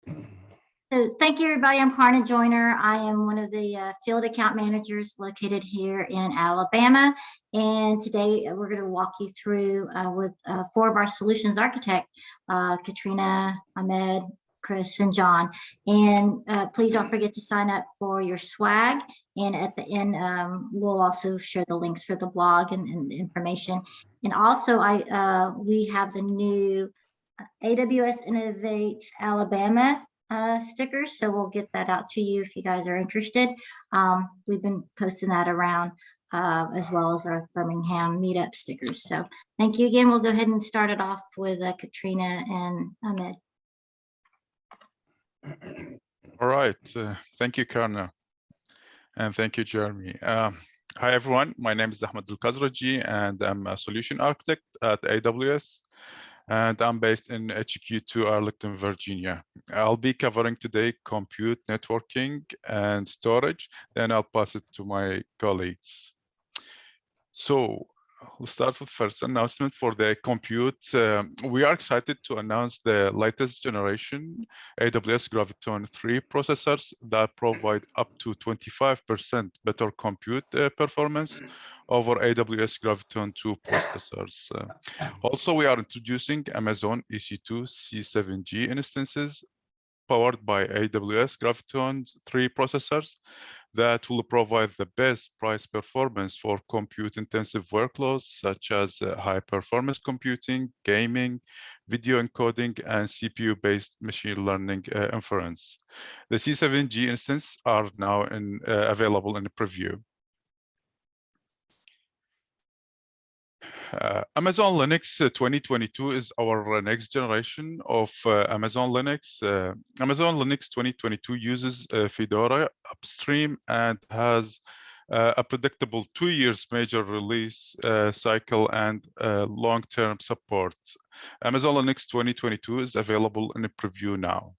So thank you, everybody. I'm Karna Joyner. I am one of the field account managers located here in Alabama. And today we're going to walk you through with 4 of our solutions architect, Katreena, Ahmed, Chris, and John. And please don't forget to sign up for your swag. And at the end, we'll also share the links for the blog and the information. And also, we have the new AWS Innovates Alabama stickers, so we'll get that out to you if you guys are interested. We've been posting that around as well as our Birmingham meetup stickers. So thank you again. We'll go ahead and start it off with Katreena and Ahmed. All right, thank you, Karna, and thank you, Jeremy. Hi, everyone. My name is Ahmed Al-Khazraji, and I'm a solution architect at AWS. And I'm based in HQ2 Arlington, Virginia. I'll be covering today compute, networking, and storage. Then I'll pass it to my colleagues. So we'll start with first announcement for the compute. We are excited to announce the latest generation AWS Graviton 3 processors that provide up to 25% better compute performance over AWS Graviton 2 processors. Also, we are introducing Amazon EC2 C7G instances powered by AWS Graviton 3 processors that will provide the best price performance for compute-intensive workloads such as high-performance computing, gaming, video encoding, and CPU-based machine learning inference. The C7G instances are now available in preview. Amazon Linux 2022 is our next generation of Amazon Linux. Amazon Linux 2022 uses Fedora upstream and has a predictable 2 years major release cycle and long-term support. Amazon Linux 2022 is available in a preview now.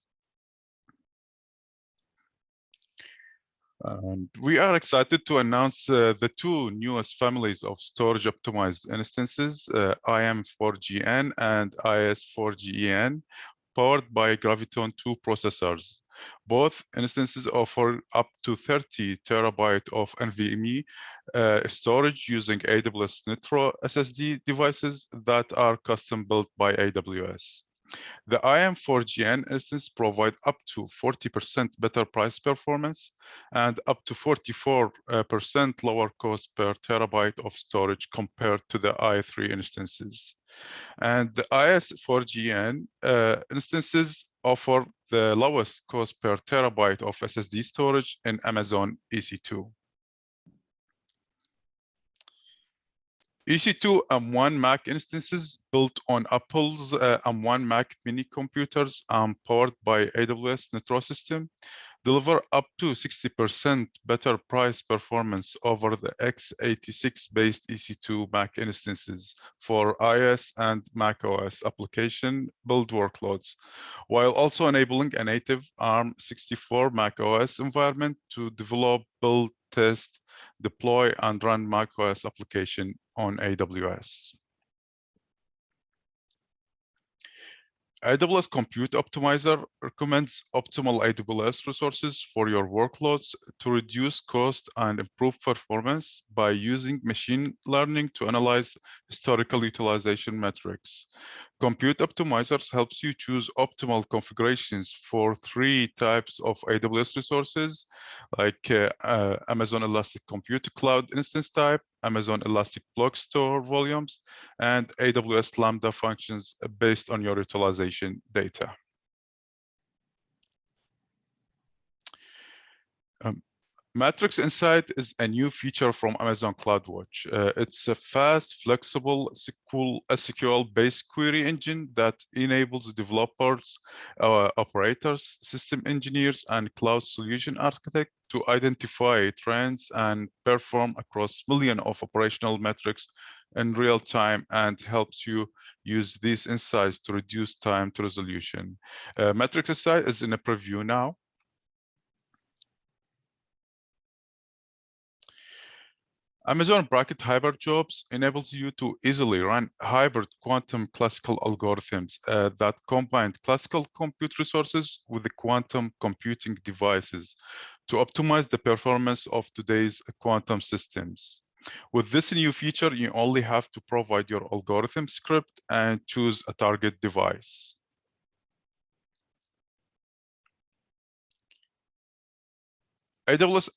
And we are excited to announce the 2 newest families of storage optimized instances, IM4GN and IS4GEN, powered by Graviton 2 processors. Both instances offer up to 30 terabyte of NVMe storage using AWS Nitro SSD devices that are custom built by AWS. The IM4GN instance provide up to 40% better price performance and up to 44% lower cost per terabyte of storage compared to the i3 instances. And the IS4GN instances offer the lowest cost per terabyte of SSD storage in Amazon EC2. EC2 M1 Mac instances built on Apple's M1 Mac mini computers powered by AWS Nitro system deliver up to 60% better price performance over the x86-based EC2 Mac instances for iOS and macOS application build workloads, while also enabling a native ARM64 macOS environment to develop, build, test, deploy, and run macOS application on AWS. AWS Compute Optimizer recommends optimal AWS resources for your workloads to reduce cost and improve performance by using machine learning to analyze historical utilization metrics. Compute Optimizers helps you choose optimal configurations for 3 types of AWS resources, like Amazon Elastic Compute Cloud Instance Type, Amazon Elastic Block Store volumes, and AWS Lambda functions based on your utilization data. Matrix Insight is a new feature from Amazon CloudWatch. It's a fast, flexible SQL-based query engine that enables developers, operators, system engineers, and cloud solution architects to identify trends and perform across millions of operational metrics in real time, and helps you use these insights to reduce time to resolution. Matrix Insight is in a preview now. Amazon Bracket Hybrid Jobs enables you to easily run hybrid quantum classical algorithms that combine classical compute resources with the quantum computing devices to optimize the performance of today's quantum systems. With this new feature, you only have to provide your algorithm script and choose a target device. AWS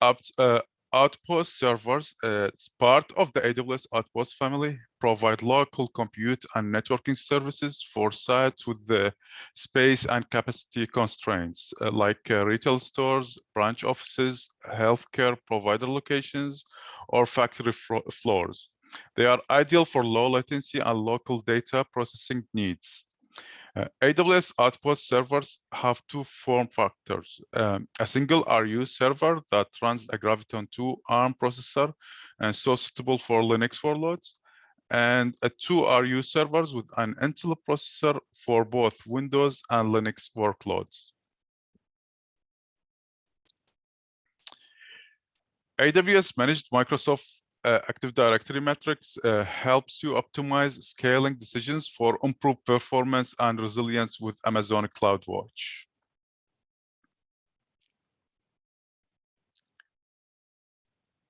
Outpost servers, it's part of the AWS Outpost family, provide local compute and networking services for sites with the space and capacity constraints, like retail stores, branch offices, healthcare provider locations, or factory floors. They are ideal for low latency and local data processing needs. AWS Outpost servers have two form factors. A single RU server that runs a Graviton2 ARM processor and so suitable for Linux workloads, and a two RU servers with an Intel processor for both Windows and Linux workloads. AWS Managed Microsoft Active Directory metrics helps you optimize scaling decisions for improved performance and resilience with Amazon CloudWatch.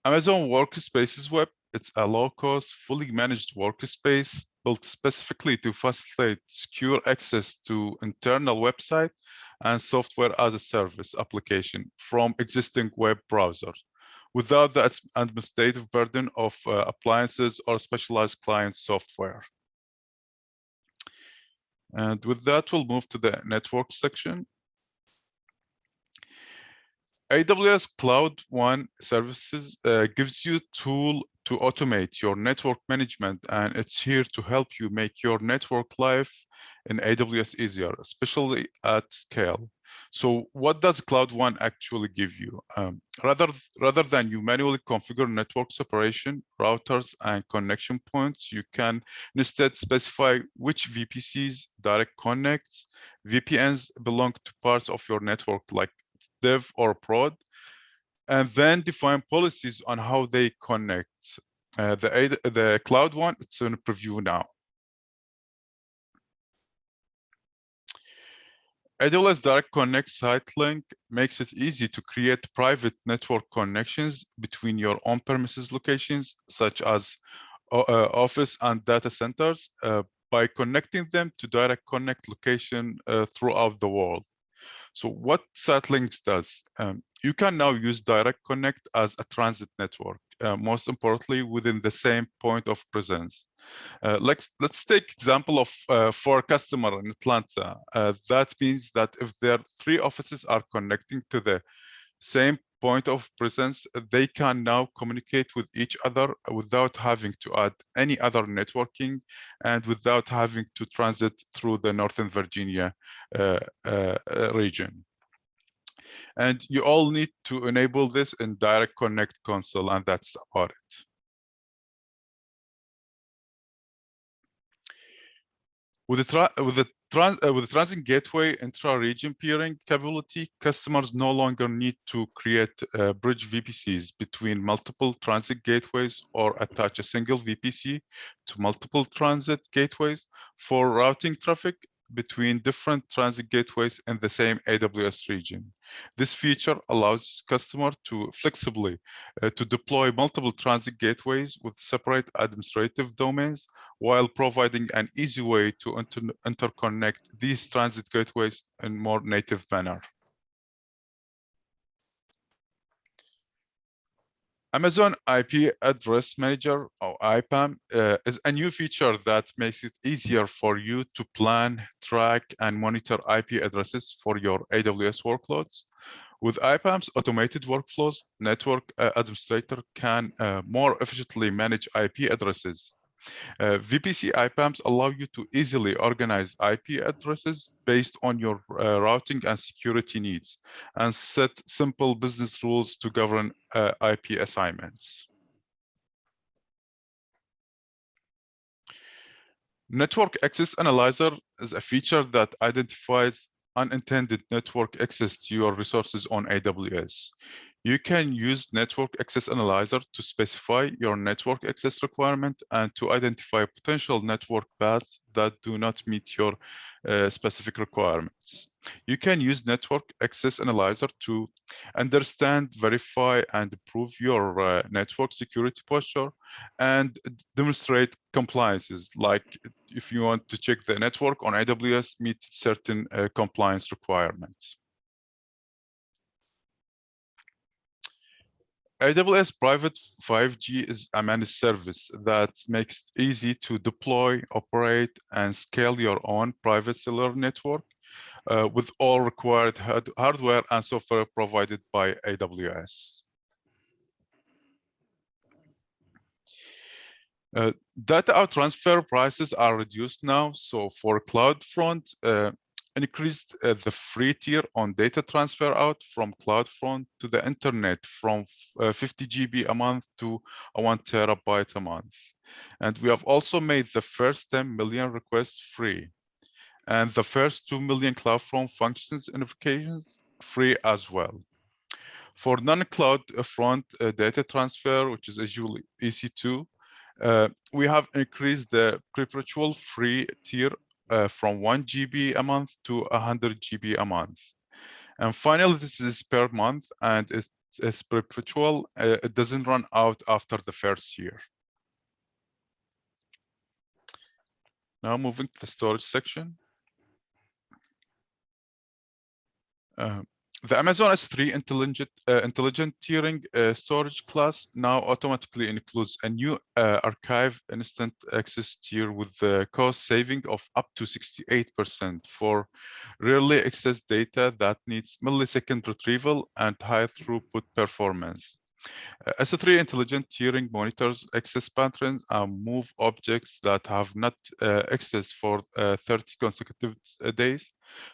Amazon Workspaces Web, it's a low-cost, fully managed workspace built specifically to facilitate secure access to internal website and software as a service application from existing web browsers, without the administrative burden of appliances or specialized client software. And with that, we'll move to the network section. AWS Cloud One Services gives you a tool to automate your network management, and it's here to help you make your network life in AWS easier, especially at scale. So what does Cloud One actually give you? Rather than you manually configure network separation, routers, and connection points, you can instead specify which VPCs, direct connects, VPNs belong to parts of your network, like dev or prod, and then define policies on how they connect. The Cloud One, it's in preview now. AWS Direct Connect site link makes it easy to create private network connections between your on-premises locations, such as office and data centers, by connecting them to Direct Connect location throughout the world. So what Sitelinks does, you can now use Direct Connect as a transit network, most importantly, within the same point of presence. Let's take example of for a customer in Atlanta. That means that if their three offices are connecting to the same point of presence, they can now communicate with each other without having to add any other networking and without having to transit through the Northern Virginia region. And you all need to enable this in Direct Connect console, and that's about it. With the transit gateway intra-region peering capability, customers no longer need to create bridge VPCs between multiple transit gateways or attach a single VPC to multiple transit gateways for routing traffic between different transit gateways in the same AWS region. This feature allows customers to flexibly to deploy multiple transit gateways with separate administrative domains while providing an easy way to interconnect these transit gateways in more native manner. Amazon IP Address Manager, or IPAM, is a new feature that makes it easier for you to plan, track, and monitor IP addresses for your AWS workloads. With IPAM's automated workflows, network administrator can more efficiently manage IP addresses. VPC IPAMs allow you to easily organize IP addresses based on your routing and security needs and set simple business rules to govern IP assignments. Network Access Analyzer is a feature that identifies unintended network access to your resources on AWS. You can use Network Access Analyzer to specify your network access requirement and to identify potential network paths that do not meet your specific requirements. You can use Network Access Analyzer to understand, verify, and improve your network security posture and demonstrate compliances. Like if you want to check the network on AWS meet certain compliance requirements. AWS Private 5G is a managed service that makes it easy to deploy, operate, and scale your own private cellular network with all required hardware and software provided by AWS. Data transfer prices are reduced now. So for CloudFront, increased the free tier on data transfer out from CloudFront to the internet from 50 GB a month to 1 terabyte a month. And we have also made the first 10 million requests free and the first 2 million CloudFront functions notifications free as well. For non-CloudFront data transfer, which is usually EC2, we have increased the perpetual free tier from 1 GB a month to 100 GB a month. And finally, this is per month and it's perpetual. It doesn't run out after the first year. Now moving to the storage section. The Amazon S3 intelligent tiering storage class now automatically includes a new archive instant access tier with the cost saving of up to 68% for rarely accessed data that needs millisecond retrieval and high throughput performance. S3 intelligent tiering monitors access patterns and move objects that have not accessed for 30 consecutive days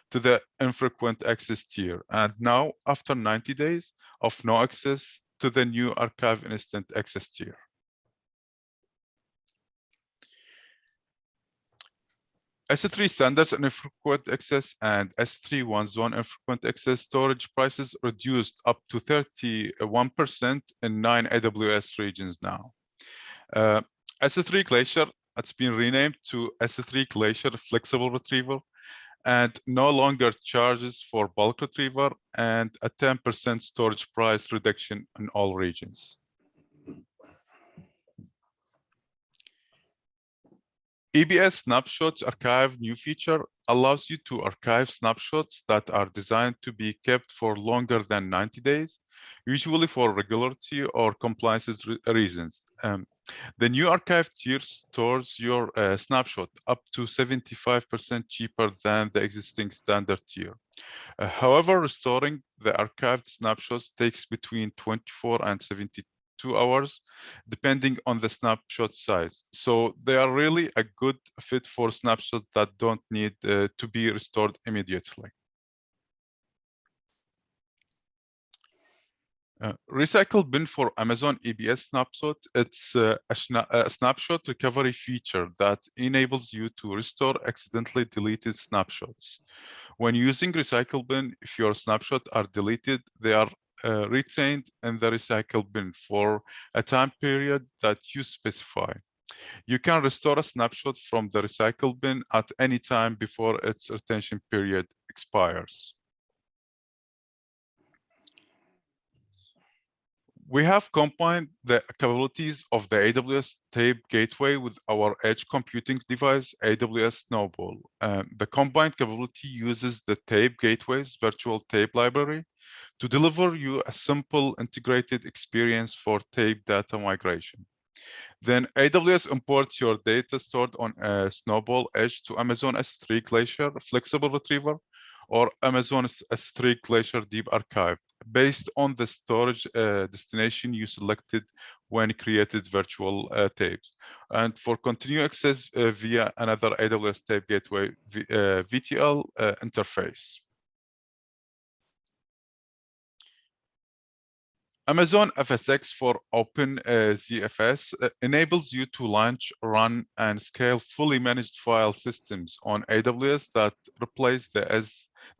to the infrequent access tier. And now, after 90 days of no access, to the new archive instant access tier. S3 standards and infrequent access and S3 one-zone infrequent access storage prices reduced up to 31% in 9 AWS regions now. S3 Glacier, it's been renamed to S3 Glacier Flexible Retrieval and no longer charges for bulk retrieval and a 10% storage price reduction in all regions. EBS Snapshots Archive new feature allows you to archive snapshots that are designed to be kept for longer than 90 days, usually for regularity or compliance reasons. The new archive tier stores your snapshot up to 75% cheaper than the existing standard tier. However, restoring the archived snapshots takes between 24 and 72 hours, depending on the snapshot size. So they are really a good fit for snapshots that don't need to be restored immediately. Recycle bin for Amazon EBS snapshot. It's a snapshot recovery feature that enables you to restore accidentally deleted snapshots. When using Recycle bin, if your snapshots are deleted, they are retained in the Recycle bin for a time period that you specify. You can restore a snapshot from the Recycle bin at any time before its retention period expires. We have combined the capabilities of the AWS Tape Gateway with our edge computing device, AWS Snowball. The combined capability uses the Tape Gateway's virtual tape library to deliver you a simple integrated experience for tape data migration. Then AWS imports your data stored on a Snowball Edge to Amazon S3 Glacier Flexible Retrieval or Amazon S3 Glacier Deep Archive based on the storage destination you selected when created virtual tapes. And for continuous access via another AWS Tape Gateway VTL interface. Amazon FSx for OpenZFS enables you to launch, run, and scale fully managed file systems on AWS that replace the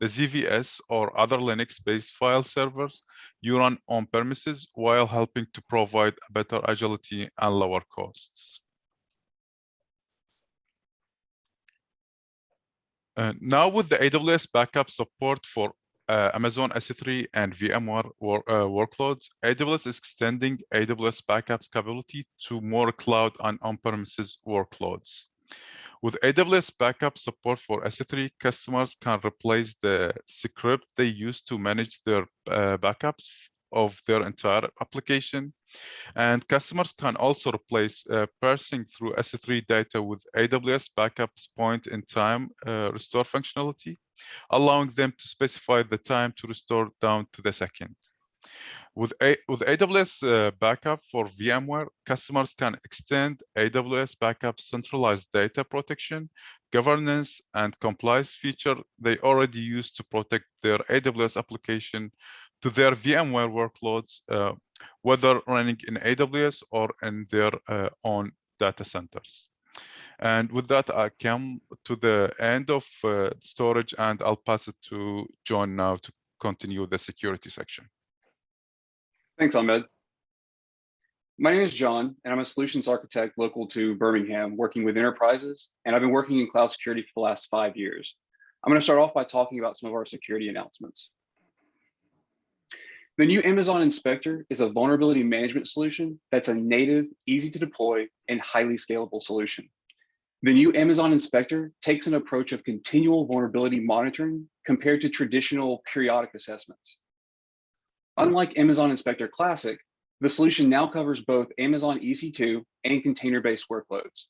ZVS or other Linux-based file servers you run on premises, while helping to provide better agility and lower costs. Now with the AWS backup support for Amazon S3 and VMware workloads, AWS is extending AWS backup's capability to more cloud and on-premises workloads. With AWS backup support for S3, customers can replace the script they use to manage their backups of their entire application. And customers can also replace parsing through S3 data with AWS backup's point-in-time restore functionality, allowing them to specify the time to restore down to the second. With AWS backup for VMware, customers can extend AWS backup's centralized data protection, governance, and compliance feature they already use to protect their AWS application to their VMware workloads, whether running in AWS or in their own data centers. And with that, I come to the end of storage, and I'll pass it to John now to continue the security section. Thanks, Ahmed. My name is John, and I'm a solutions architect local to Birmingham, working with enterprises, and I've been working in cloud security for the last 5 years. I'm going to start off by talking about some of our security announcements. The new Amazon Inspector is a vulnerability management solution that's a native, easy to deploy, and highly scalable solution. The new Amazon Inspector takes an approach of continual vulnerability monitoring compared to traditional periodic assessments. Unlike Amazon Inspector Classic, the solution now covers both Amazon EC2 and container-based workloads.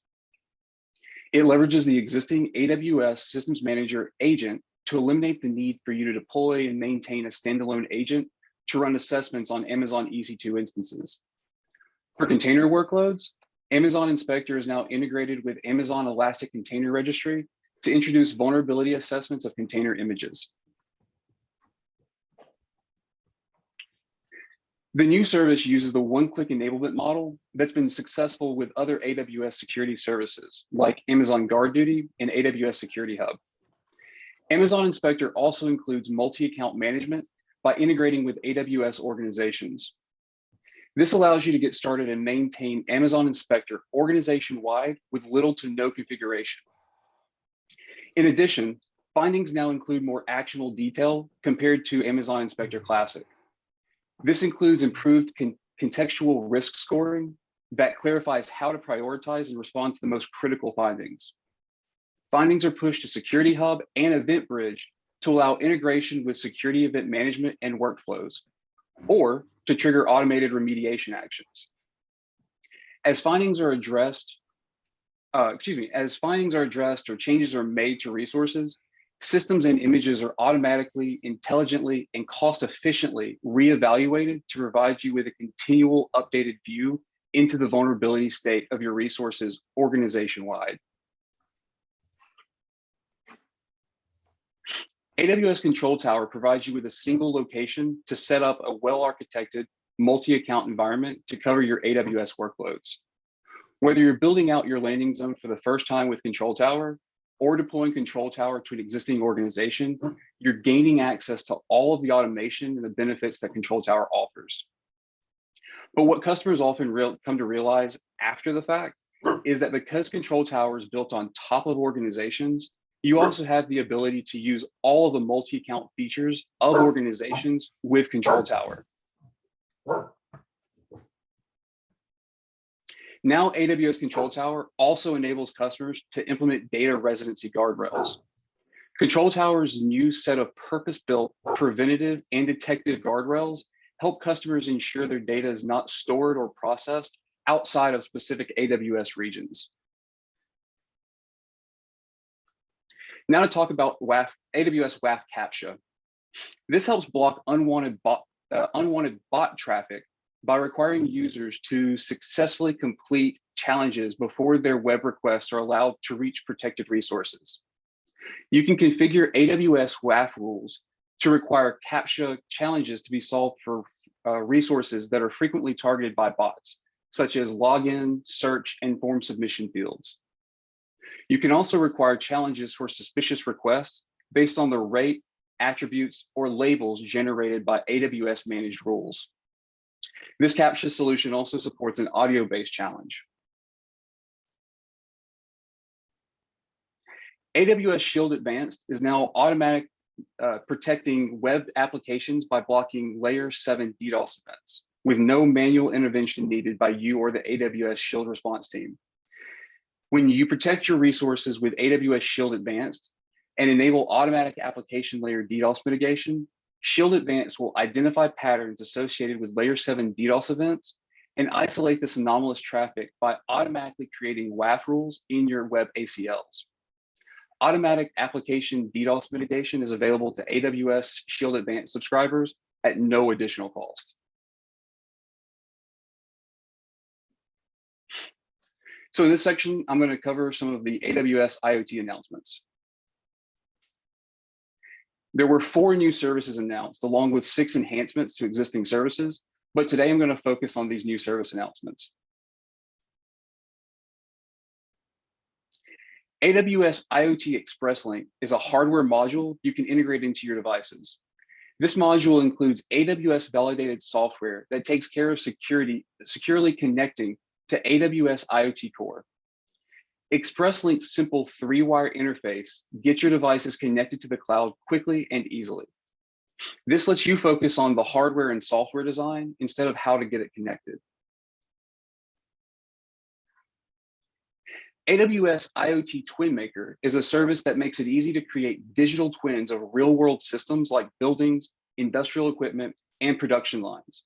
It leverages the existing AWS Systems Manager agent to eliminate the need for you to deploy and maintain a standalone agent to run assessments on Amazon EC2 instances. For container workloads, Amazon Inspector is now integrated with Amazon Elastic Container Registry to introduce vulnerability assessments of container images. The new service uses the one-click enablement model that's been successful with other AWS security services like Amazon GuardDuty and AWS Security Hub. Amazon Inspector also includes multi-account management by integrating with AWS organizations. This allows you to get started and maintain Amazon Inspector organization-wide with little to no configuration. In addition, findings now include more actionable detail compared to Amazon Inspector Classic. This includes improved contextual risk scoring that clarifies how to prioritize and respond to the most critical findings. Findings are pushed to Security Hub and Event Bridge to allow integration with security event management and workflows, or to trigger automated remediation actions. As findings are addressed, or changes are made to resources, systems and images are automatically, intelligently, and cost-efficiently reevaluated to provide you with a continual updated view into the vulnerability state of your resources organization-wide. AWS Control Tower provides you with a single location to set up a well-architected multi-account environment to cover your AWS workloads. Whether you're building out your landing zone for the first time with Control Tower or deploying Control Tower to an existing organization, you're gaining access to all of the automation and the benefits that Control Tower offers. But what customers often come to realize after the fact is that because Control Tower is built on top of organizations, you also have the ability to use all of the multi-account features of organizations with Control Tower. Now, AWS Control Tower also enables customers to implement data residency guardrails. Control Tower's new set of purpose-built preventative and detective guardrails help customers ensure their data is not stored or processed outside of specific AWS regions. Now to talk about AWS WAF CAPTCHA. This helps block unwanted bot traffic by requiring users to successfully complete challenges before their web requests are allowed to reach protected resources. You can configure AWS WAF rules to require CAPTCHA challenges to be solved for resources that are frequently targeted by bots, such as login, search, and form submission fields. You can also require challenges for suspicious requests based on the rate, attributes, or labels generated by AWS managed rules. This CAPTCHA solution also supports an audio-based challenge. AWS Shield Advanced is now automatic protecting web applications by blocking layer 7 DDoS events with no manual intervention needed by you or the AWS Shield response team. When you protect your resources with AWS Shield Advanced and enable automatic application layer DDoS mitigation, Shield Advanced will identify patterns associated with layer 7 DDoS events and isolate this anomalous traffic by automatically creating WAF rules in your web ACLs. Automatic application DDoS mitigation is available to AWS Shield Advanced subscribers at no additional cost. So in this section, I'm going to cover some of the AWS IoT announcements. There were 4 new services announced, along with 6 enhancements to existing services, but today I'm going to focus on these new service announcements. AWS IoT Express Link is a hardware module you can integrate into your devices. This module includes AWS validated software that takes care of securely connecting to AWS IoT Core. Express Link's simple 3-wire interface gets your devices connected to the cloud quickly and easily. This lets you focus on the hardware and software design instead of how to get it connected. AWS IoT Twin Maker is a service that makes it easy to create digital twins of real-world systems like buildings, industrial equipment, and production lines.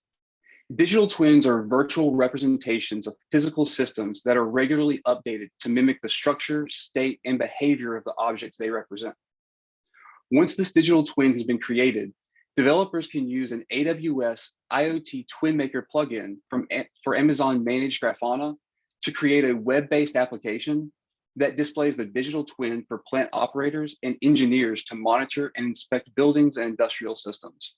Digital twins are virtual representations of physical systems that are regularly updated to mimic the structure, state, and behavior of the objects they represent. Once this digital twin has been created, developers can use an AWS IoT Twin Maker plugin for Amazon Managed Grafana to create a web-based application that displays the digital twin for plant operators and engineers to monitor and inspect buildings and industrial systems.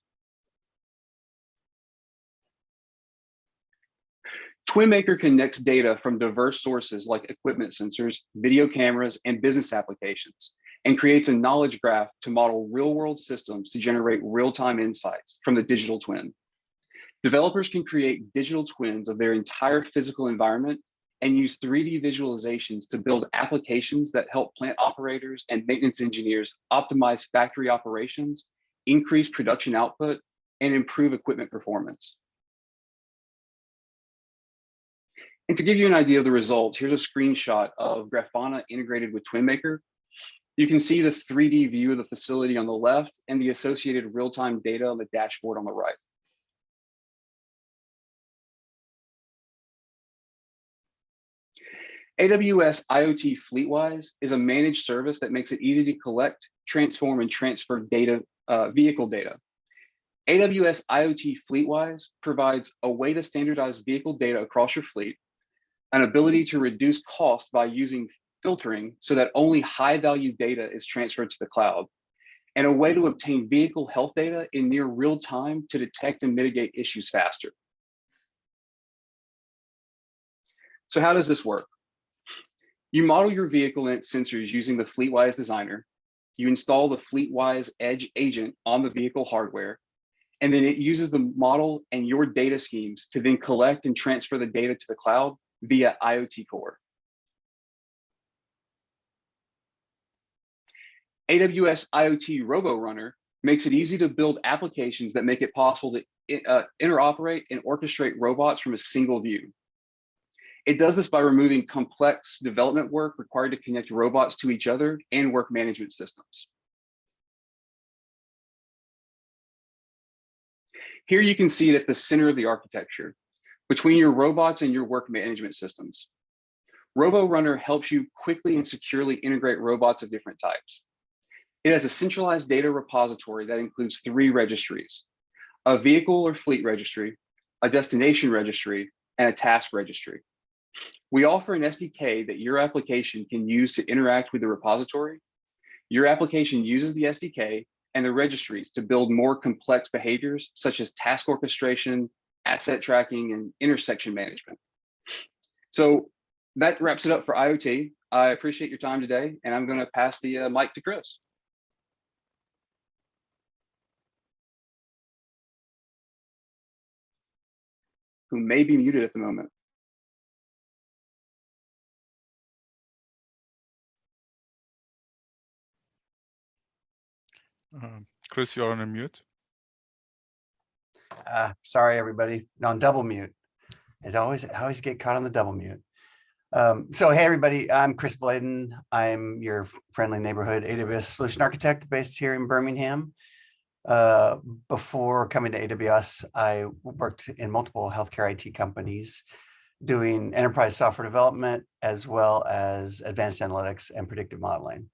Twin Maker connects data from diverse sources like equipment sensors, video cameras, and business applications, and creates a knowledge graph to model real-world systems to generate real-time insights from the digital twin. Developers can create digital twins of their entire physical environment and use 3D visualizations to build applications that help plant operators and maintenance engineers optimize factory operations, increase production output, and improve equipment performance. And to give you an idea of the results, here's a screenshot of Grafana integrated with Twin Maker. You can see the 3D view of the facility on the left and the associated real-time data on the dashboard on the right. AWS IoT Fleetwise is a managed service that makes it easy to collect, transform, and transfer data, vehicle data. AWS IoT Fleetwise provides a way to standardize vehicle data across your fleet, an ability to reduce cost by using filtering so that only high-value data is transferred to the cloud, and a way to obtain vehicle health data in near real time to detect and mitigate issues faster. So how does this work? You model your vehicle and its sensors using the Fleetwise designer. You install the Fleetwise Edge agent on the vehicle hardware, and then it uses the model and your data schemes to then collect and transfer the data to the cloud via IoT Core. AWS IoT RoboRunner makes it easy to build applications that make it possible to interoperate and orchestrate robots from a single view. It does this by removing complex development work required to connect robots to each other and work management systems. Here you can see it at the center of the architecture, between your robots and your work management systems. RoboRunner helps you quickly and securely integrate robots of different types. It has a centralized data repository that includes 3 registries: a vehicle or fleet registry, a destination registry, and a task registry. We offer an SDK that your application can use to interact with the repository. Your application uses the SDK and the registries to build more complex behaviors such as task orchestration, asset tracking, and intersection management. So that wraps it up for IoT. I appreciate your time today, and I'm going to pass the mic to Chris. Who may be muted at the moment. Chris, you're on a mute. Sorry, everybody. No, on double mute. I always get caught on the double mute. So hey, everybody, I'm Chris Bladon. I'm your friendly neighborhood AWS solution architect based here in Birmingham. Before coming to AWS, I worked in multiple healthcare IT companies doing enterprise software development as well as advanced analytics and predictive modeling.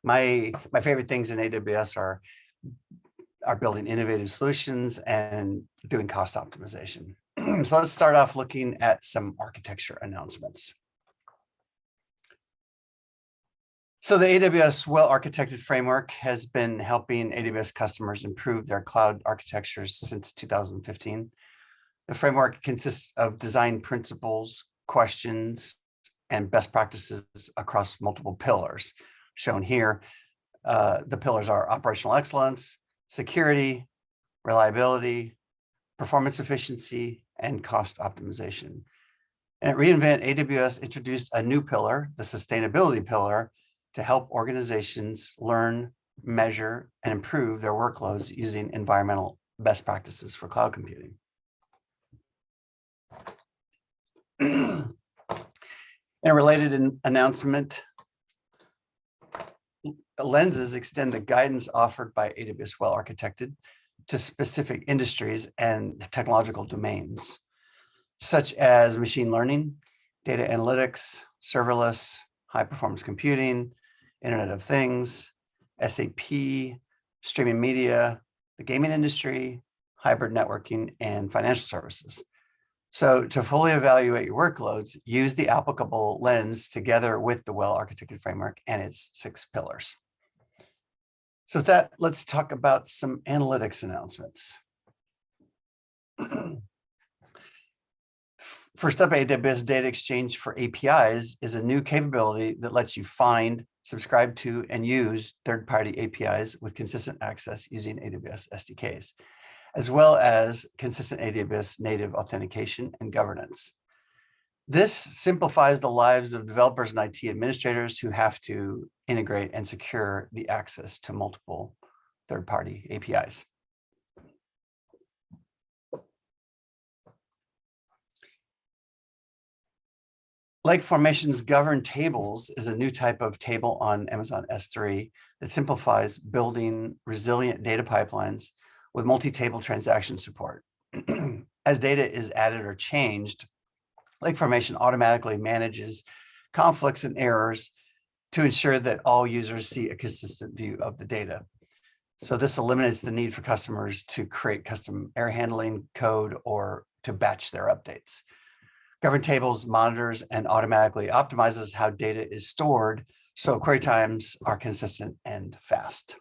My favorite things in AWS are building innovative solutions and doing cost optimization. So let's start off looking at some architecture announcements. So the AWS well-architected framework has been helping AWS customers improve their cloud architectures since 2015. The framework consists of design principles, questions, and best practices across multiple pillars. Shown here, the pillars are operational excellence, security, reliability, performance efficiency, and cost optimization. And at reInvent, AWS introduced a new pillar, the sustainability pillar, to help organizations learn, measure, and improve their workloads using environmental best practices for cloud computing. In a related announcement, lenses extend the guidance offered by AWS Well Architected to specific industries and technological domains, such as machine learning, data analytics, serverless, high performance computing, Internet of Things, SAP, streaming media, the gaming industry, hybrid networking, and financial services. So to fully evaluate your workloads, use the applicable lens together with the well-architected framework and its 6 pillars. So with that, let's talk about some analytics announcements. First up, AWS Data Exchange for APIs is a new capability that lets you find, subscribe to, and use third-party APIs with consistent access using AWS SDKs, as well as consistent AWS native authentication and governance. This simplifies the lives of developers and IT administrators who have to integrate and secure the access to multiple third-party APIs. Lake Formation's Governed Tables is a new type of table on Amazon S3 that simplifies building resilient data pipelines with multi-table transaction support. As data is added or changed, Lake Formation automatically manages conflicts and errors to ensure that all users see a consistent view of the data. So this eliminates the need for customers to create custom error handling code or to batch their updates. Governed Tables monitors and automatically optimizes how data is stored, so query times are consistent and fast.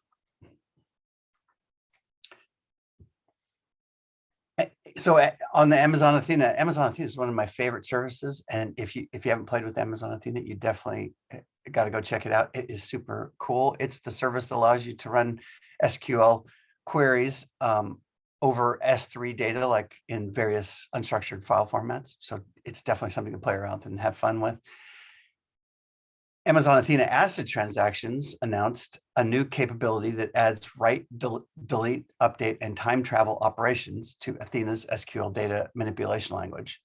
So on the Amazon Athena is one of my favorite services. And if you haven't played with Amazon Athena, you definitely got to go check it out. It is super cool. It's the service that allows you to run SQL queries over S3 data, like in various unstructured file formats. So it's definitely something to play around with and have fun with. Amazon Athena ACID Transactions announced a new capability that adds write, delete, update, and time travel operations to Athena's SQL data manipulation language.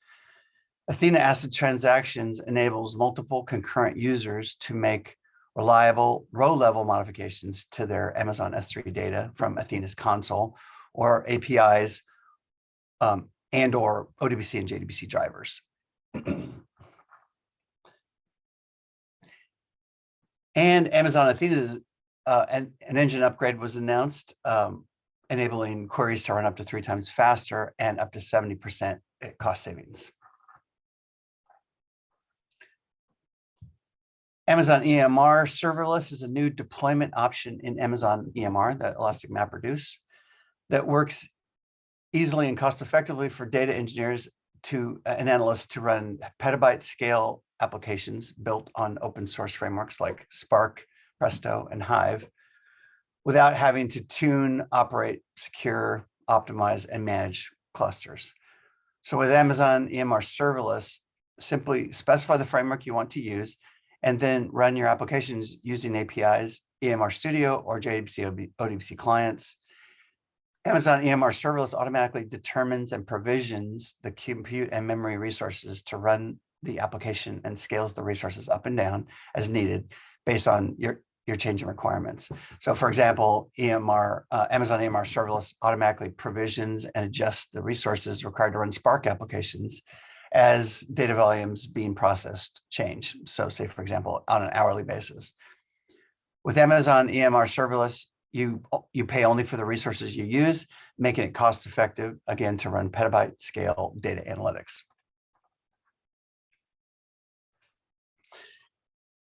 Athena ACID Transactions enables multiple concurrent users to make reliable row-level modifications to their Amazon S3 data from Athena's console or APIs and or ODBC and JDBC drivers. And Amazon Athena's an engine upgrade was announced, enabling queries to run up to 3 times faster and up to 70% cost savings. Amazon EMR serverless is a new deployment option in Amazon EMR, the Elastic MapReduce, that works easily and cost effectively for data engineers and analysts to run petabyte scale applications built on open source frameworks like Spark, Presto, and Hive without having to tune, operate, secure, optimize, and manage clusters. So with Amazon EMR serverless, simply specify the framework you want to use and then run your applications using APIs, EMR Studio or JDBC ODBC clients. Amazon EMR serverless automatically determines and provisions the compute and memory resources to run the application and scales the resources up and down as needed based on your changing requirements. So for example, Amazon EMR serverless automatically provisions and adjusts the resources required to run Spark applications as data volumes being processed change. So say, for example, on an hourly basis. With Amazon EMR serverless, you pay only for the resources you use, making it cost effective, again, to run petabyte scale data analytics.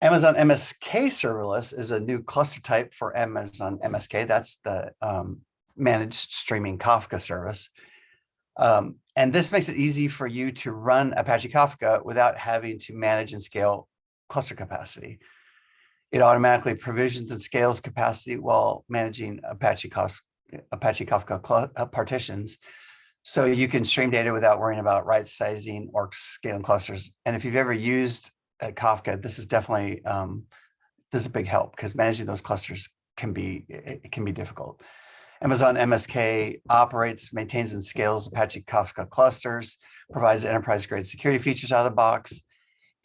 Amazon MSK serverless is a new cluster type for Amazon MSK. That's the managed streaming Kafka service. And this makes it easy for you to run Apache Kafka without having to manage and scale cluster capacity. It automatically provisions and scales capacity while managing Apache Kafka partitions. So you can stream data without worrying about right sizing or scaling clusters. And if you've ever used Kafka, this is definitely this is a big help because managing those clusters can be difficult. Amazon MSK operates, maintains, and scales Apache Kafka clusters, provides enterprise-grade security features out of the box,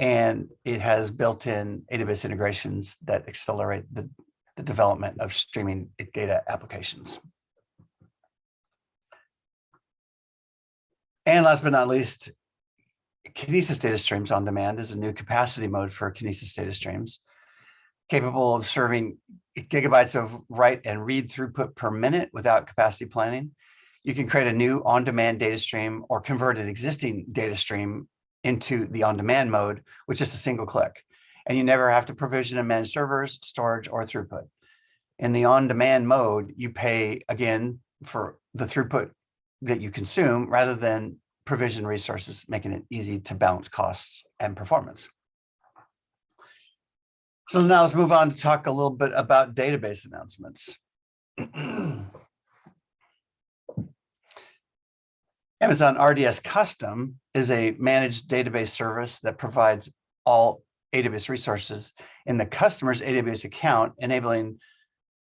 and it has built-in AWS integrations that accelerate the development of streaming data applications. And last but not least, Kinesis Data Streams on Demand is a new capacity mode for Kinesis Data Streams, capable of serving gigabytes of write and read throughput per minute without capacity planning. You can create a new on-demand data stream or convert an existing data stream into the on-demand mode with just a single click. And you never have to provision and manage servers, storage, or throughput. In the on-demand mode, you pay, again, for the throughput that you consume rather than provision resources, making it easy to balance costs and performance. So now let's move on to talk a little bit about database announcements. Amazon RDS Custom is a managed database service that provides all AWS resources in the customer's AWS account, enabling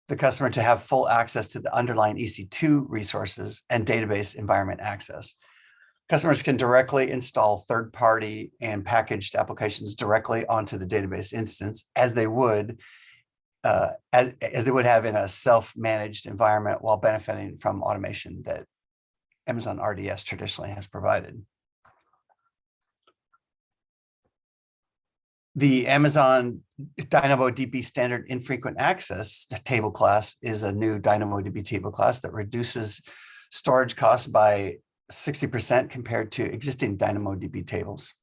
the customer to have full access to the underlying EC2 resources and database environment access. Customers can directly install third-party and packaged applications directly onto the database instance as they would have in a self-managed environment while benefiting from automation that Amazon RDS traditionally has provided. The Amazon DynamoDB standard infrequent access table class is a new DynamoDB table class that reduces storage costs by 60% compared to existing DynamoDB tables,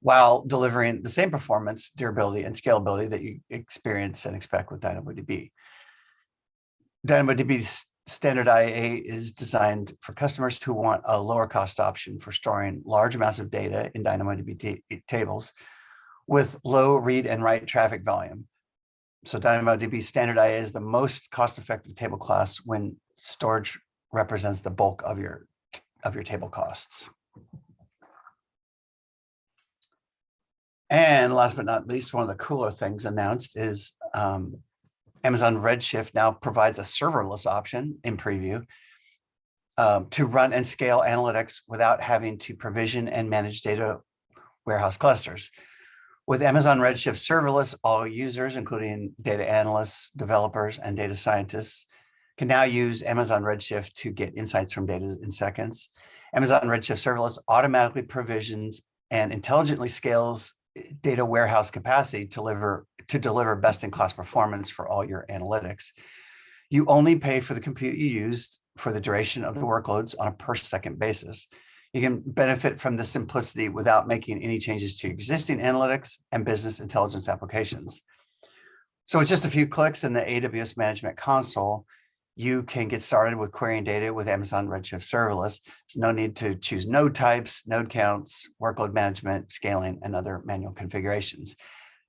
while delivering the same performance, durability, and scalability that you experience and expect with DynamoDB. DynamoDB's standard IA is designed for customers who want a lower cost option for storing large amounts of data in DynamoDB tables with low read and write traffic volume. So DynamoDB standard IA is the most cost-effective table class when storage represents the bulk of your table costs. And last but not least, one of the cooler things announced is Amazon Redshift now provides a serverless option in preview to run and scale analytics without having to provision and manage data warehouse clusters. With Amazon Redshift serverless, all users, including data analysts, developers, and data scientists, can now use Amazon Redshift to get insights from data in seconds. Amazon Redshift serverless automatically provisions and intelligently scales data warehouse capacity to deliver best-in-class performance for all your analytics. You only pay for the compute you used for the duration of the workloads on a per second basis. You can benefit from the simplicity without making any changes to existing analytics and business intelligence applications. So with just a few clicks in the AWS Management Console, you can get started with querying data with Amazon Redshift Serverless. There's no need to choose node types, node counts, workload management, scaling, and other manual configurations.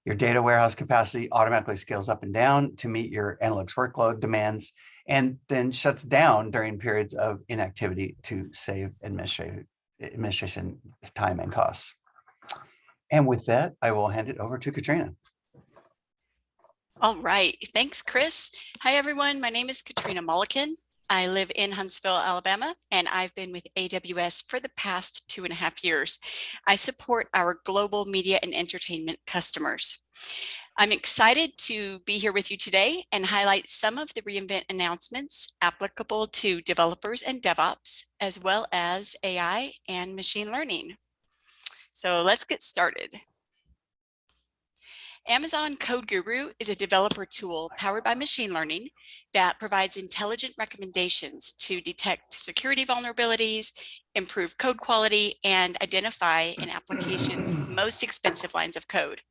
Your data warehouse capacity automatically scales up and down to meet your analytics workload demands, and then shuts down during periods of inactivity to save administration time and costs. And with that, I will hand it over to Katreena. All right, thanks, Chris. Hi, everyone. My name is Katreena Mullican. I live in Huntsville, Alabama, and I've been with AWS for the past 2.5 years. I support our global media and entertainment customers. I'm excited to be here with you today and highlight some of the re:Invent announcements applicable to developers and DevOps, as well as AI and machine learning. So let's get started. Amazon Code Guru is a developer tool powered by machine learning that provides intelligent recommendations to detect security vulnerabilities, improve code quality, and identify an application's most expensive lines of code.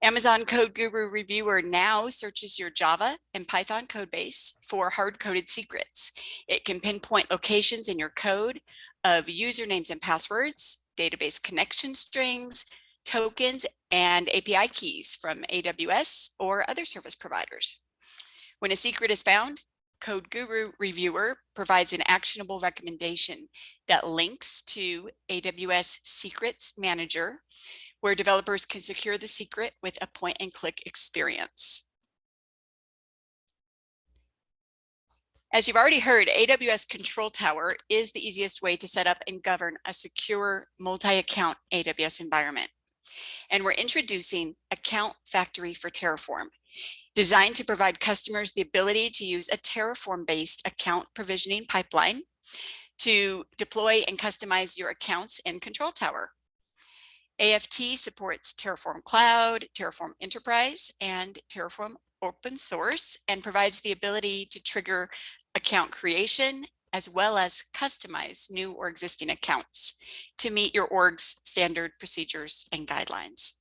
Amazon Code Guru Reviewer now searches your Java and Python codebase for hard-coded secrets. It can pinpoint locations in your code of usernames and passwords, database connection strings, tokens, and API keys from AWS or other service providers. When a secret is found, Code Guru Reviewer provides an actionable recommendation that links to AWS Secrets Manager, where developers can secure the secret with a point-and-click experience. As you've already heard, AWS Control Tower is the easiest way to set up and govern a secure multi-account AWS environment. And we're introducing Account Factory for Terraform, designed to provide customers the ability to use a Terraform-based account provisioning pipeline to deploy and customize your accounts in Control Tower. AFT supports Terraform Cloud, Terraform Enterprise, and Terraform Open Source, and provides the ability to trigger account creation as well as customize new or existing accounts to meet your org's standard procedures and guidelines.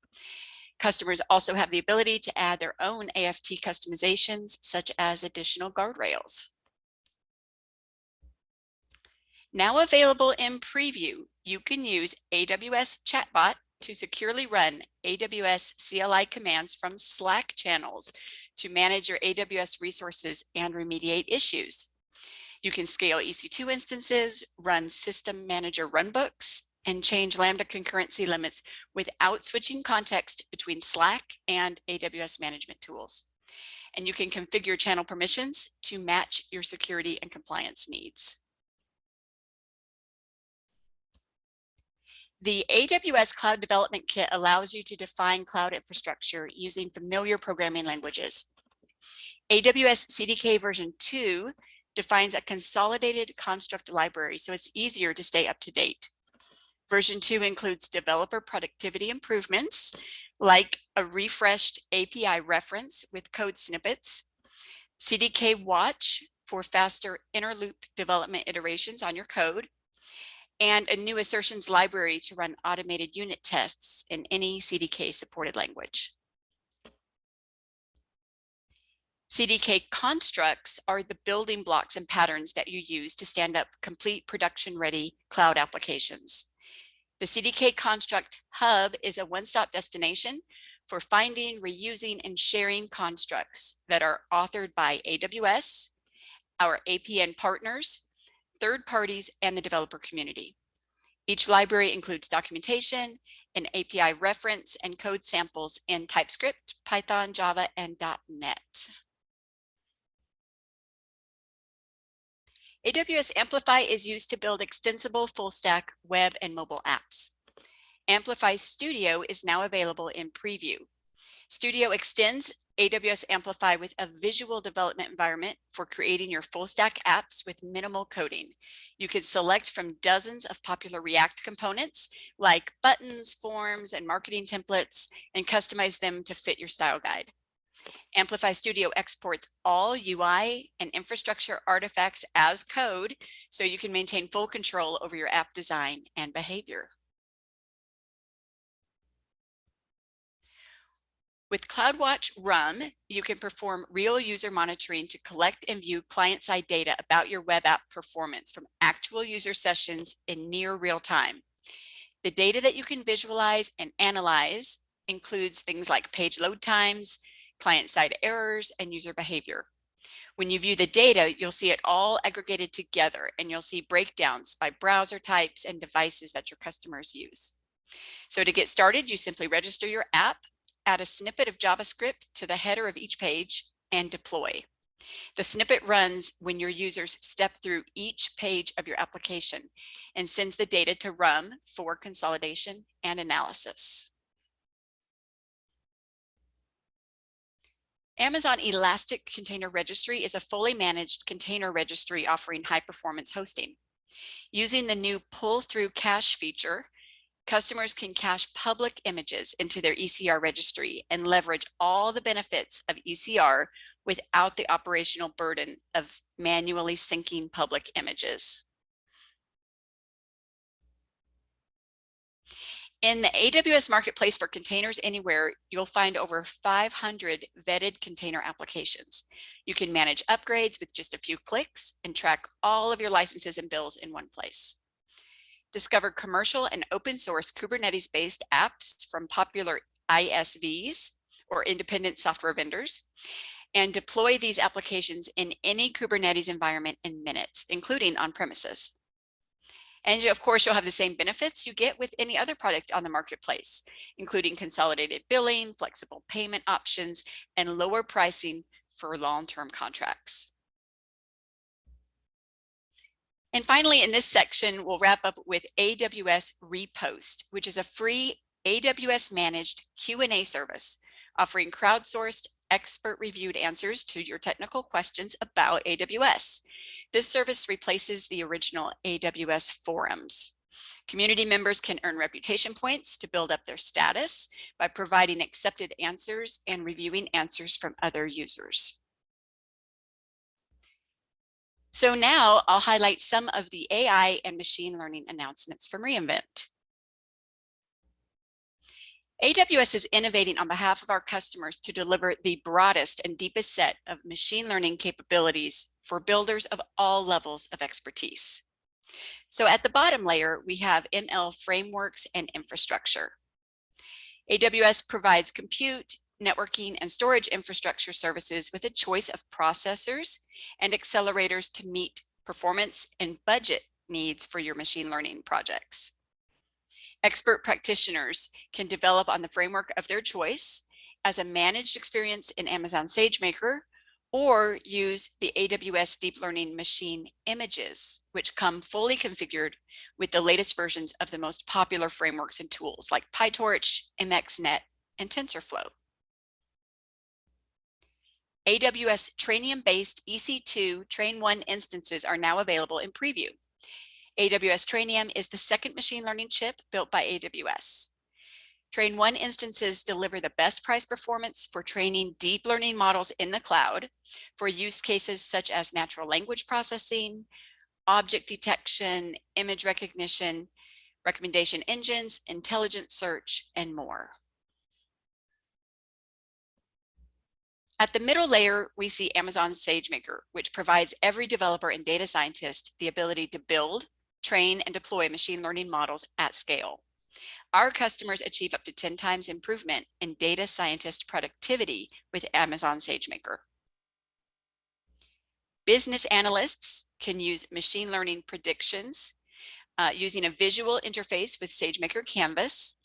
Customers also have the ability to add their own AFT customizations, such as additional guardrails. Now available in preview, you can use AWS Chatbot to securely run AWS CLI commands from Slack channels to manage your AWS resources and remediate issues. You can scale EC2 instances, run system manager runbooks, and change Lambda concurrency limits without switching context between Slack and AWS management tools. And you can configure channel permissions to match your security and compliance needs. The AWS Cloud Development Kit allows you to define cloud infrastructure using familiar programming languages. AWS CDK version 2 defines a consolidated construct library, so it's easier to stay up to date. Version 2 includes developer productivity improvements, like a refreshed API reference with code snippets, CDK Watch for faster inner loop development iterations on your code, and a new assertions library to run automated unit tests in any CDK supported language. CDK constructs are the building blocks and patterns that you use to stand up complete production-ready cloud applications. The CDK Construct Hub is a one-stop destination for finding, reusing, and sharing constructs that are authored by AWS, our APN partners, third parties, and the developer community. Each library includes documentation, an API reference, and code samples in TypeScript, Python, Java, and .NET. AWS Amplify is used to build extensible full-stack web and mobile apps. Amplify Studio is now available in preview. Studio extends AWS Amplify with a visual development environment for creating your full-stack apps with minimal coding. You can select from dozens of popular React components like buttons, forms, and marketing templates, and customize them to fit your style guide. Amplify Studio exports all UI and infrastructure artifacts as code, so you can maintain full control over your app design and behavior. With CloudWatch RUM, you can perform real user monitoring to collect and view client-side data about your web app performance from actual user sessions in near real time. The data that you can visualize and analyze includes things like page load times, client-side errors, and user behavior. When you view the data, you'll see it all aggregated together, and you'll see breakdowns by browser types and devices that your customers use. So to get started, you simply register your app, add a snippet of JavaScript to the header of each page, and deploy. The snippet runs when your users step through each page of your application and sends the data to RUM for consolidation and analysis. Amazon Elastic Container Registry is a fully managed container registry offering high-performance hosting. Using the new pull-through cache feature, customers can cache public images into their ECR registry and leverage all the benefits of ECR without the operational burden of manually syncing public images. In the AWS Marketplace for Containers Anywhere, you'll find over 500 vetted container applications. You can manage upgrades with just a few clicks and track all of your licenses and bills in one place. Discover commercial and open source Kubernetes-based apps from popular ISVs or independent software vendors, and deploy these applications in any Kubernetes environment in minutes, including on premises. And of course, you'll have the same benefits you get with any other product on the marketplace, including consolidated billing, flexible payment options, and lower pricing for long-term contracts. And finally, in this section, we'll wrap up with AWS Repost, which is a free AWS managed Q&A service offering crowdsourced, expert-reviewed answers to your technical questions about AWS. This service replaces the original AWS forums. Community members can earn reputation points to build up their status by providing accepted answers and reviewing answers from other users. So now I'll highlight some of the AI and machine learning announcements from reInvent. AWS is innovating on behalf of our customers to deliver the broadest and deepest set of machine learning capabilities for builders of all levels of expertise. So at the bottom layer, we have ML frameworks and infrastructure. AWS provides compute, networking, and storage infrastructure services with a choice of processors and accelerators to meet performance and budget needs for your machine learning projects. Expert practitioners can develop on the framework of their choice as a managed experience in Amazon SageMaker, or use the AWS Deep Learning Machine images, which come fully configured with the latest versions of the most popular frameworks and tools like PyTorch, MXNet, and TensorFlow. AWS Trainium-based EC2 Train 1 instances are now available in preview. AWS Trainium is the second machine learning chip built by AWS. Train 1 instances deliver the best price performance for training deep learning models in the cloud for use cases such as natural language processing, object detection, image recognition, recommendation engines, intelligent search, and more. At the middle layer, we see Amazon SageMaker, which provides every developer and data scientist the ability to build, train, and deploy machine learning models at scale. Our customers achieve up to 10 times improvement in data scientist productivity with Amazon SageMaker. Business analysts can use machine learning predictions using a visual interface with SageMaker Canvas.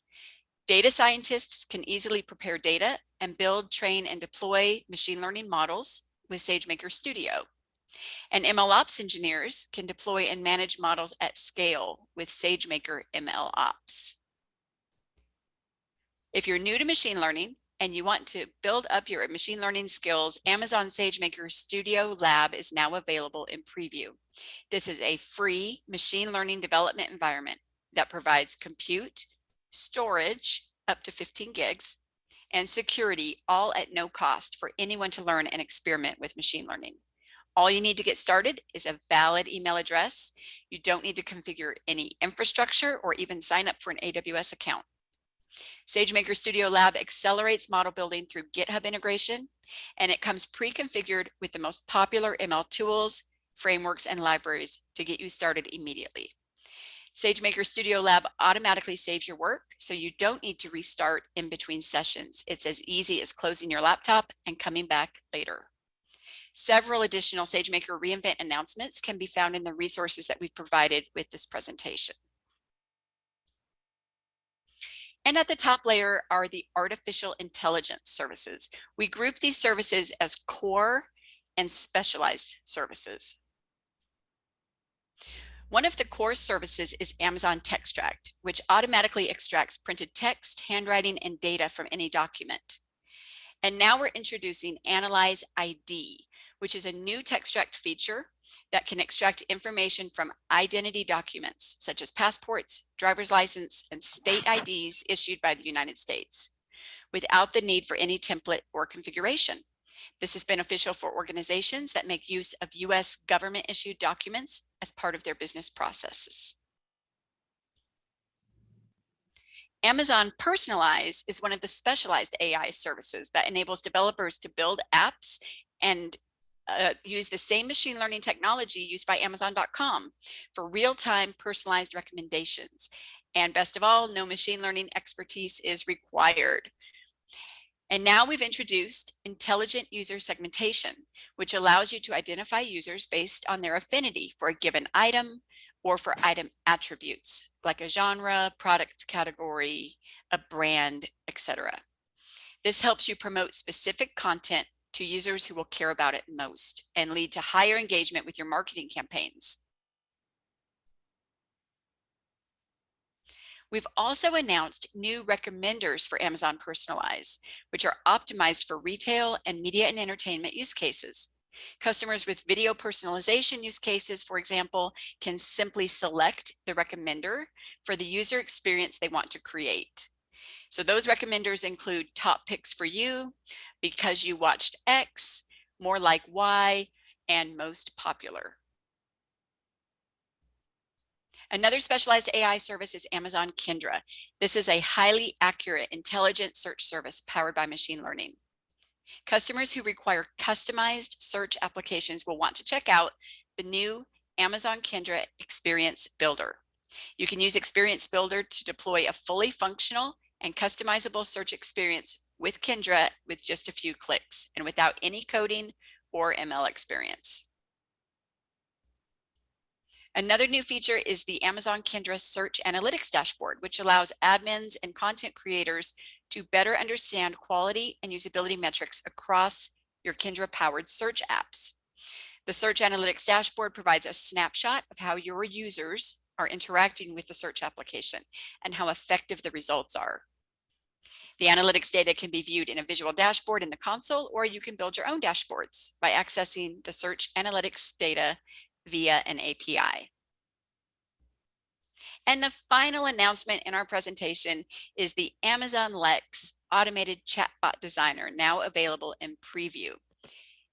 Data scientists can easily prepare data and build, train, and deploy machine learning models with SageMaker Studio. And MLOps engineers can deploy and manage models at scale with SageMaker MLOps. If you're new to machine learning and you want to build up your machine learning skills, Amazon SageMaker Studio Lab is now available in preview. This is a free machine learning development environment that provides compute, storage up to 15 gigs, and security, all at no cost for anyone to learn and experiment with machine learning. All you need to get started is a valid email address. You don't need to configure any infrastructure or even sign up for an AWS account. SageMaker Studio Lab accelerates model building through GitHub integration, and it comes pre-configured with the most popular ML tools, frameworks, and libraries to get you started immediately. SageMaker Studio Lab automatically saves your work, so you don't need to restart in between sessions. It's as easy as closing your laptop and coming back later. Several additional SageMaker reInvent announcements can be found in the resources that we've provided with this presentation. And at the top layer are the artificial intelligence services. We group these services as core and specialized services. One of the core services is Amazon Textract, which automatically extracts printed text, handwriting, and data from any document. And now we're introducing Analyze ID, which is a new Textract feature that can extract information from identity documents, such as passports, driver's license, and state IDs issued by the United States, without the need for any template or configuration. This is beneficial for organizations that make use of US government-issued documents as part of their business processes. Amazon Personalize is one of the specialized AI services that enables developers to build apps and use the same machine learning technology used by Amazon.com for real-time personalized recommendations. And best of all, no machine learning expertise is required. And now we've introduced intelligent user segmentation, which allows you to identify users based on their affinity for a given item or for item attributes, like a genre, product category, a brand, etc. This helps you promote specific content to users who will care about it most and lead to higher engagement with your marketing campaigns. We've also announced new recommenders for Amazon Personalize, which are optimized for retail and media and entertainment use cases. Customers with video personalization use cases, for example, can simply select the recommender for the user experience they want to create. So those recommenders include top picks for you, because you watched X, more like Y, and most popular. Another specialized AI service is Amazon Kindra. This is a highly accurate, intelligent search service powered by machine learning. Customers who require customized search applications will want to check out the new Amazon Kindra Experience Builder. You can use Experience Builder to deploy a fully functional and customizable search experience with Kindra with just a few clicks and without any coding or ML experience. Another new feature is the Amazon Kindra Search Analytics Dashboard, which allows admins and content creators to better understand quality and usability metrics across your Kindra-powered search apps. The Search Analytics Dashboard provides a snapshot of how your users are interacting with the search application and how effective the results are. The analytics data can be viewed in a visual dashboard in the console, or you can build your own dashboards by accessing the Search Analytics data via an API. And the final announcement in our presentation is the Amazon Lex automated chatbot designer, now available in preview.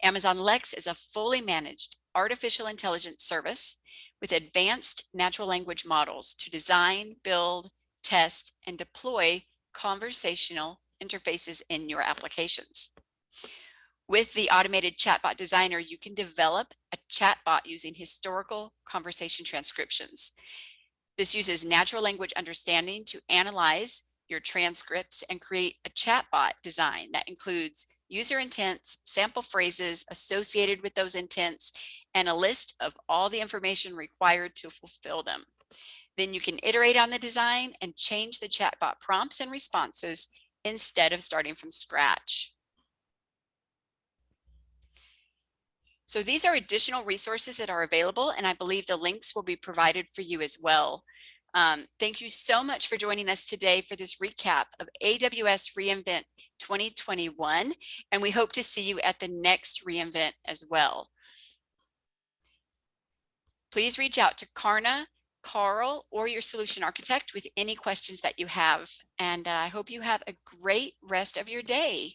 Amazon Lex is a fully managed artificial intelligence service with advanced natural language models to design, build, test, and deploy conversational interfaces in your applications. With the automated chatbot designer, you can develop a chatbot using historical conversation transcriptions. This uses natural language understanding to analyze your transcripts and create a chatbot design that includes user intents, sample phrases associated with those intents, and a list of all the information required to fulfill them. Then you can iterate on the design and change the chatbot prompts and responses instead of starting from scratch. So these are additional resources that are available, and I believe the links will be provided for you as well. Thank you so much for joining us today for this recap of AWS reInvent 2021, and we hope to see you at the next reInvent as well. Please reach out to Karna, Carl or your solution architect with any questions that you have. And I hope you have a great rest of your day.